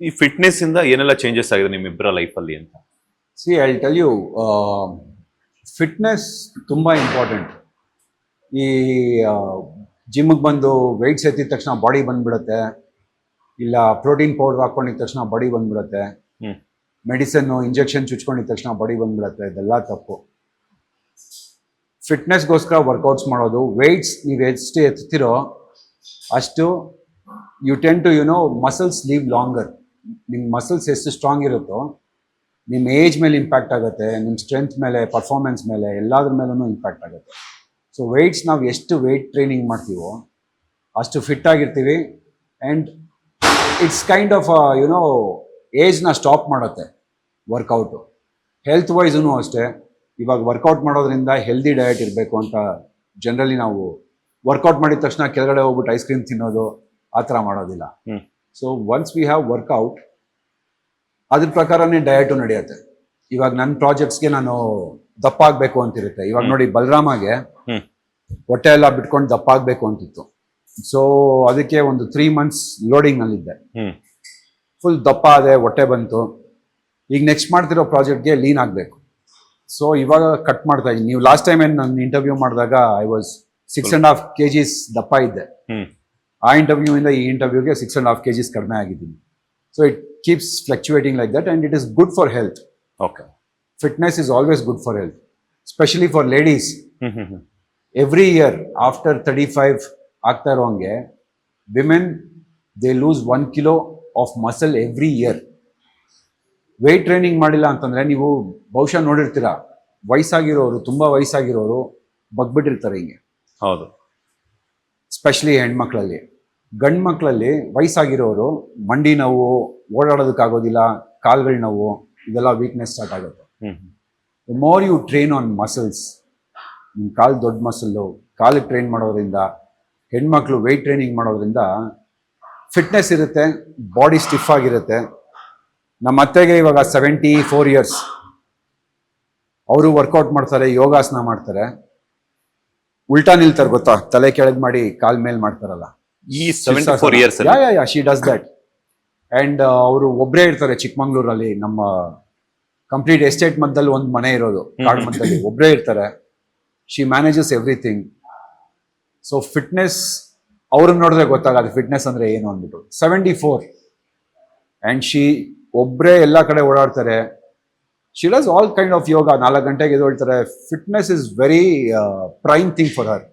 ಈ ಫಿಟ್ನೆಸ್ ಇಂದ ಏನೆಲ್ಲ ಚೇಂಜಸ್ ಆಗಿದೆ ನಿಮ್ಮಿಬ್ಬರ ಲೈಫಲ್ಲಿ ಅಂತ? See I tell you, fitness ತುಂಬ ಇಂಪಾರ್ಟೆಂಟ್. ಈ ಜಿಮ್ಗೆ ಬಂದು ವೆಯ್ಟ್ಸ್ ಎತ್ತಿದ ತಕ್ಷಣ ಬಾಡಿ ಬಂದ್ಬಿಡುತ್ತೆ, ಇಲ್ಲ ಪ್ರೋಟೀನ್ ಪೌಡರ್ ಹಾಕೊಂಡಿದ ತಕ್ಷಣ ಬಾಡಿ ಬಂದ್ಬಿಡುತ್ತೆ, ಮೆಡಿಸನ್ನು ಇಂಜೆಕ್ಷನ್ ಚುಚ್ಕೊಂಡಿದ ತಕ್ಷಣ ಬಾಡಿ ಬಂದ್ಬಿಡುತ್ತೆ. ಇದೆಲ್ಲ ತಪ್ಪು. ಫಿಟ್ನೆಸ್ಗೋಸ್ಕರ ವರ್ಕೌಟ್ಸ್ ಮಾಡೋದು. ವೆಯ್ಟ್ಸ್ ನೀವು ಎಷ್ಟು ಎತ್ತೀರೋ ಅಷ್ಟು you tend to muscles live longer. ನಿಮ್ಮ ಮಸಲ್ಸ್ ಎಷ್ಟು ಸ್ಟ್ರಾಂಗ್ ಇರುತ್ತೋ ನಿಮ್ಮ ಏಜ್ ಮೇಲೆ ಇಂಪ್ಯಾಕ್ಟ್ ಆಗುತ್ತೆ, ನಿಮ್ಮ ಸ್ಟ್ರೆಂತ್ ಮೇಲೆ, ಪರ್ಫಾರ್ಮೆನ್ಸ್ ಮೇಲೆ, ಎಲ್ಲದ್ರ ಮೇಲೂ ಇಂಪ್ಯಾಕ್ಟ್ ಆಗುತ್ತೆ. ಸೊ ವೆಯ್ಟ್ಸ್ ನಾವು ಎಷ್ಟು ವೆಯ್ಟ್ ಟ್ರೈನಿಂಗ್ ಮಾಡ್ತೀವೋ ಅಷ್ಟು ಫಿಟ್ ಆಗಿರ್ತೀವಿ. ಆ್ಯಂಡ್ ಇಟ್ಸ್ ಕೈಂಡ್ ಆಫ್ ಏಜ್ನ ಸ್ಟಾಪ್ ಮಾಡುತ್ತೆ ವರ್ಕೌಟು. ಹೆಲ್ತ್ ವೈಸೂ ಅಷ್ಟೇ. ಇವಾಗ ವರ್ಕೌಟ್ ಮಾಡೋದ್ರಿಂದ ಹೆಲ್ದಿ ಡಯಟ್ ಇರಬೇಕು ಅಂತ ಜನರಲಿ ನಾವು ವರ್ಕೌಟ್ ಮಾಡಿದ ತಕ್ಷಣ ಕೆಳಗಡೆ ಹೋಗ್ಬಿಟ್ಟು ಐಸ್ ಕ್ರೀಮ್ ತಿನ್ನೋದು ಆ ಥರ ಮಾಡೋದಿಲ್ಲ. So once we have workout ಅದ್ರ ಪ್ರಕಾರನೇ ಡಯಟು ನಡೆಯುತ್ತೆ. ಇವಾಗ ನನ್ನ ಪ್ರಾಜೆಕ್ಟ್ಸ್ಗೆ ನಾನು ದಪ್ಪ ಆಗಬೇಕು ಅಂತಿರುತ್ತೆ. ಇವಾಗ ನೋಡಿ ಬಲರಾಮಗೆ ಹೊಟ್ಟೆ ಎಲ್ಲ ಬಿಟ್ಕೊಂಡು ದಪ್ಪ ಆಗಬೇಕು ಅಂತಿತ್ತು. ಸೊ ಅದಕ್ಕೆ ಒಂದು 3 months ಲೋಡಿಂಗ್ನಲ್ಲಿದ್ದೆ. ಫುಲ್ ದಪ್ಪ ಆದೆ, ಹೊಟ್ಟೆ ಬಂತು. ಈಗ ನೆಕ್ಸ್ಟ್ ಮಾಡ್ತಿರೋ ಪ್ರಾಜೆಕ್ಟ್ಗೆ ಲೀನ್ ಆಗಬೇಕು. ಸೊ ಇವಾಗ ಕಟ್ ಮಾಡ್ತಾ ಇದ್ದೀನಿ. ನೀವು ಲಾಸ್ಟ್ ಟೈಮ್ ಏನು ನಾನು ಇಂಟರ್ವ್ಯೂ ಮಾಡಿದಾಗ ಐ ವಾಸ್ 6.5 kgs ದಪ್ಪ ಇದ್ದೆ. ಆ ಇಂಟರ್ವ್ಯೂಯಿಂದ ಈ ಇಂಟರ್ವ್ಯೂಗೆ 6.5 kgs ಕಡಿಮೆ ಆಗಿದ್ದೀನಿ. So it keeps fluctuating like that and it is good for health. Okay, fitness is always good for health, specially for ladies. Every year after 35 ಆಗ್ತಾ ಇರೋಂಗೆ women they lose 1 kilo of muscle every year. Weight training ಮಾಡಿಲ್ಲ ಅಂತಂದರೆ ನೀವು ಬಹುಶಃ ನೋಡಿರ್ತೀರ, ವಯಸ್ಸಾಗಿರೋರು, ತುಂಬ ವಯಸ್ಸಾಗಿರೋರು ಬಗ್ಬಿಟ್ಟಿರ್ತಾರೆ ಹಿಂಗೆ. ಹೌದು, ಸ್ಪೆಷಲಿ ಹೆಣ್ಮಕ್ಳಲ್ಲಿ. ಗಂಡು ಮಕ್ಕಳಲ್ಲಿ ವಯಸ್ಸಾಗಿರೋರು ಮಂಡಿ ನೋವು, ಓಡಾಡೋದಕ್ಕಾಗೋದಿಲ್ಲ, ಕಾಲುಗಳ ನೋವು, ಇದೆಲ್ಲ ವೀಕ್ನೆಸ್ ಸ್ಟಾರ್ಟ್ ಆಗುತ್ತೆ. The more you train on muscles, ನಿಮ್ಮ ಕಾಲು ದೊಡ್ಡ ಮಸಲ್ಲು, ಕಾಲಿಗೆ ಟ್ರೈನ್ ಮಾಡೋದ್ರಿಂದ, ಹೆಣ್ಮಕ್ಳು ವೆಯ್ಟ್ ಟ್ರೈನಿಂಗ್ ಮಾಡೋದ್ರಿಂದ ಫಿಟ್ನೆಸ್ ಇರುತ್ತೆ, ಬಾಡಿ ಸ್ಟಿಫ್ ಆಗಿರುತ್ತೆ. ನಮ್ಮ ಅತ್ತೆಗೆ ಇವಾಗ 74 years. ಅವರು ವರ್ಕೌಟ್ ಮಾಡ್ತಾರೆ, ಯೋಗಾಸನ ಮಾಡ್ತಾರೆ, ಉಲ್ಟಾ ನಿಲ್ತಾರೆ ಗೊತ್ತಾ, ತಲೆ ಕೆಳಗೆ ಮಾಡಿ ಕಾಲ್ ಮೇಲೆ ಮಾಡ್ತಾರಲ್ಲ. ಈ 74 years yeah she does that. And ಅವರು ಒಬ್ಬರೇ ಇರ್ತಾರೆ ಚಿಕ್ಕಮಂಗ್ಳೂರಲ್ಲಿ. ನಮ್ಮ ಕಂಪ್ಲೀಟ್ ಎಸ್ಟೇಟ್ ಮಧ್ಯದಲ್ಲಿ ಒಂದು ಮನೆ ಇರೋದು, ಕಾಡು ಮಧ್ಯದಲ್ಲಿ ಒಬ್ಬರೇ ಇರ್ತಾರೆ. She manages everything. So fitness ಅವ್ರನ್ನ ನೋಡಿದ್ರೆ ಗೊತ್ತಾಗದು ಫಿಟ್ನೆಸ್ ಅಂದರೆ ಏನು ಅಂದ್ಬಿಟ್ಟು. 74 ಆ್ಯಂಡ್ ಶಿ ಒಬ್ಬರೇ ಎಲ್ಲ ಕಡೆ ಓಡಾಡ್ತಾರೆ. She does all kind of yoga. 4 ಗಂಟೆಗೆ ಎದ್ದೇಳ್ತಾರೆ. Fitness is very prime thing for Har.